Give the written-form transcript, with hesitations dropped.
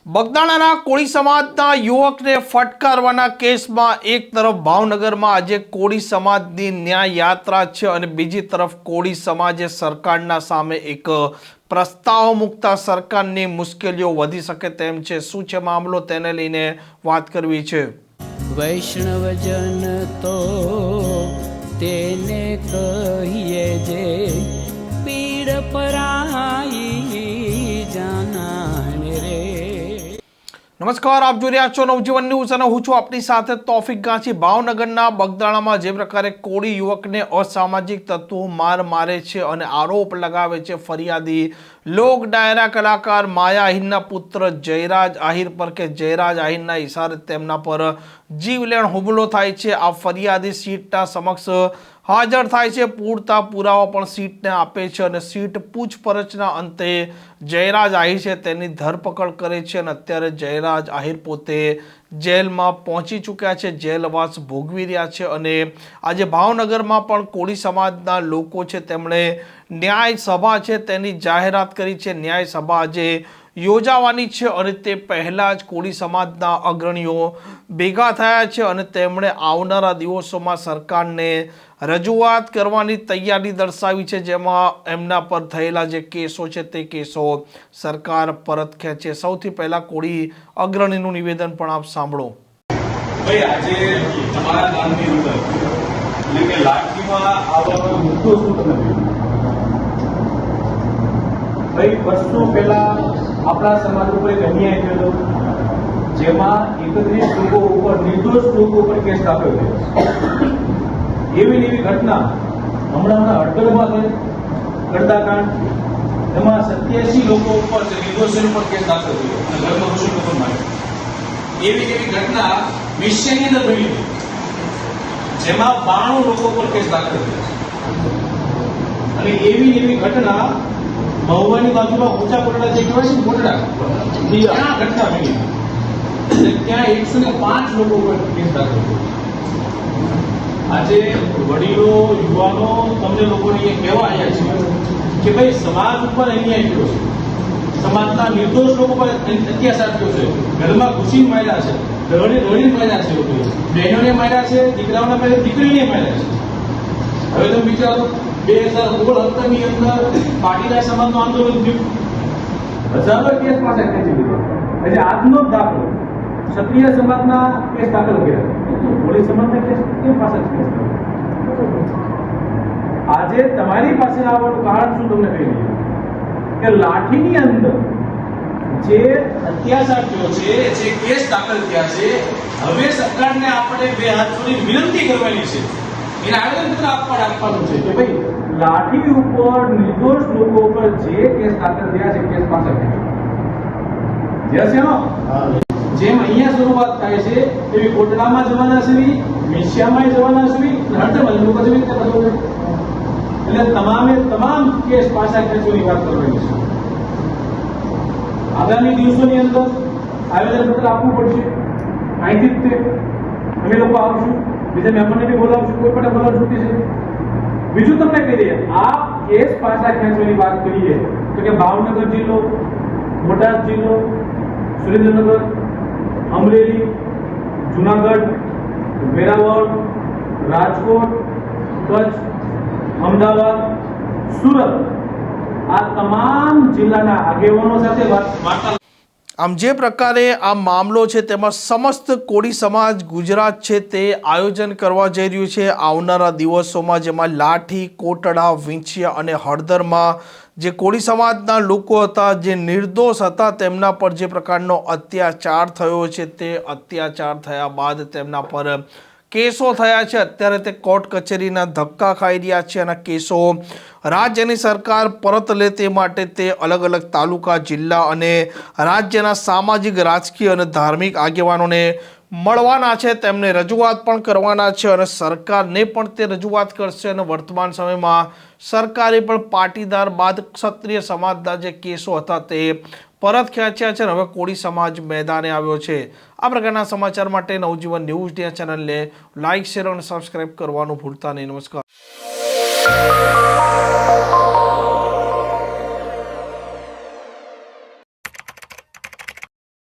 બગદાણાના કોળી સમાજના યુવકને ફટકારવાના કેસમાં એક તરફ ભાવનગરમાં આજે કોળી સમાજની ન્યાય યાત્રા છે અને બીજી તરફ કોળી સમાજે સરકારના સામે એક પ્રસ્તાવ મૂકતા સરકારની મુશ્કેલીઓ વધી શકે તેમ છે। શું છે મામલો, તેને લઈને વાત કરવી છે। વૈષ્ણવજન તો તેને કહીએ જે પીડ પરાઈ જાનાને રે। નમસ્કાર, આપ જોઈ રહ્યા છો નવજીવન ન્યૂઝ અને હું છું આપની સાથે તોફિક ગાંચી। ભાવનગરના બગદાણામાં જે પ્રકારે કોળી યુવકને અસામાજિક તત્વો મારે છે અને આરોપ લગાવે છે ફરિયાદી લોક ડાયરા કલાકાર માયા આહિરના પુત્ર જયરાજ આહિર પર કે જયરાજ આહિરના ઇશારે તેમના પર જીવલેણ હુમલો થાય છે। આ ફરિયાદી સીટના સમક્ષ હાજર થાય છે, પૂરતા પુરાવા પણ સીટને આપે છે અને સીટ પૂછપરછના અંતે જયરાજ આહિર છે તેની ધરપકડ કરે છે અને અત્યારે જયરાજ આહિર પોતે જેલમાં પહોંચી ચૂક્યા છે, જેલવાસ ભોગવી રહ્યા છે। અને આજે ભાવનગરમાં પણ કોળી સમાજના લોકો છે તેમણે ન્યાય સભા છે તેની જાહેરાત કરી છે। ન્યાય સભા આજે યોજાવાની છે અને તે પહેલાં જ કોળી સમાજના અગ્રણીઓ ભેગા થયા છે અને તેમણે આવનારા દિવસોમાં સરકારને રજૂઆત કરવાની તૈયારી દર્શાવી છે, જેમાં એમના પર થયેલા જે કેસો છે તે કેસો સરકાર પરત ખેંચે। સૌથી પહેલા કોળી અગ્રણીનું નિવેદન પણ આપ સાંભળો। ભાઈ, આજે તમારા ગામની અંદર એટલે કે લાઠીમાં આવવાનો મુદ્દો શું તમે ભાઈ? વર્ષો પહેલા આપણા સમાજ ઉપર એક અન્યાય થયો હતો, જેમાં 31 લોકો ઉપર, નિર્દોષ લોકો ઉપર કેસ દાખલ થયો। એવી ઘટના હમણાં હડકડમાં થઈ, ગડદાકાંડ, એમાં 87 લોકો ઉપર નિર્દોષ ઉપર કેસ દાખલ થયો અને ઘરમાં ઘુસી લોકો માર્યા। એવી ઘટના મિશનની અંદર બની હતી, જેમાં 92 લોકો ઉપર કેસ દાખલ થયો અને એવી ઘટના મહુવાની બાજુમાં ઊંચા કોટડા જે કહેવાય છે કોટડા, ત્યાં ઘટના બની હતી, ત્યાં 105 લોકો ઉપર કેસ દાખલ થયો। આજે વડીલો, યુવાનો, તમને લોકોને એ કહેવા આવ્યા છે કે ભાઈ સમાજ ઉપર અન્યાય થયો છે, સમાજના નિર્દોષ લોકો પર અત્યાચાર થયો છે, ઘરમાં ઘૂસી માર્યા છે, રડીને માર્યા છે, લોકો બહેનોને માર્યા છે, દીકરાઓને માર્યા, દીકરીને માર્યા છે। હવે તમે વિચારો 2016-17 ની અંદર પાટીદાર સમાજનું આંદોલન થયું, હજારો કેસ પાસે ખેંચી લીધા। એટલે આજનો જ દાખલો ક્ષત્રિય સમાજના કેસ દાખલ કર્યા, કોળી સમાજના કેસ કેમ પાસે આજે તમારી પાસે આવવાનું કારણ શું તમને કહી દઈએ કે લાઠીની અંદર જે અત્યાચાર થયો છે, જે કેસ દાખલ થયા છે, હવે સરકારને આપણે બે હાથ જોડીને વિનંતી કરવાની છે, એને આવેદનપત્ર આપવાનું છે કે ભાઈ લાઠી ઉપર નિર્દોષ લોકો ઉપર જે કેસ દાખલ થયા છે કેસ પાસે જેમ અહીંયા શરૂઆત થાય છે એવી કોટડામાં જવાના છે, મિશિયામાં જવાના છે, હળદરમાં લોકો જવી રીતે બધું, એટલે તમામ કેસ પાછા ખેંચવાની વાત કરવાની છે। આગામી દિવસોની અંદર આવેદનપત્ર આપવું પડશે, અહીંથી જ અમે લોકો આવશું, બીજા મહેમાનને બી બોલાવશું, કોઈ પણ બોલાવશું છે। બીજું તમને કહી દઈએ, આ કેસ પાછા ખેંચવાની વાત કરીએ તો કે ભાવનગર જિલ્લો, બોટાદ જિલ્લો, સુરેન્દ્રનગર, અમરેલી, જુનાગઢ, વેરાવળ, રાજકોટ, કચ્છ, અમદાવાદ, સુરત, આ તમામ જિલ્લાના આગેવાનો સાથે વાર્તાલાપ। આમ જે પ્રકારે આ મામલો છે તેમાં સમસ્ત કોળી સમાજ ગુજરાત છે તે આયોજન કરવા જઈ રહ્યું છે આવનારા દિવસોમાં, જેમાં લાઠી, કોટડા, વિંછિયા અને હળદરમાં જે કોળી સમાજના લોકો હતા, જે નિર્દોષ હતા, તેમના પર જે પ્રકારનો અત્યાચાર થયો છે, તે અત્યાચાર થયા બાદ તેમના પર કેસો થયા છે। અત્યારે તે કોર્ટ કચેરીના ધક્કા ખાઈ રહ્યા છે અને કેસો રાજ્યની સરકાર પરત લે તે માટે તે અલગ અલગ તાલુકા, જિલ્લા અને રાજ્યના સામાજિક, રાજકીય અને ધાર્મિક આગેવાનોને મળવાના છે, તેમને રજૂઆત પણ કરવાના છે અને સરકારને પણ તે રજૂઆત કરશે। અને વર્તમાન સમયમાં સરકારે પણ પાટીદાર બાદ ક્ષત્રિય સમાજના જે કેસો હતા તે પરત ખેંચ્યા છે અને હવે કોળી સમાજ મેદાને આવ્યો છે। આ પ્રકારના સમાચાર માટે નવજીવન ન્યૂઝ ચેનલને લાઇક, શેર અને સબસ્ક્રાઇબ કરવાનું ભૂલતા નહીં। નમસ્કાર।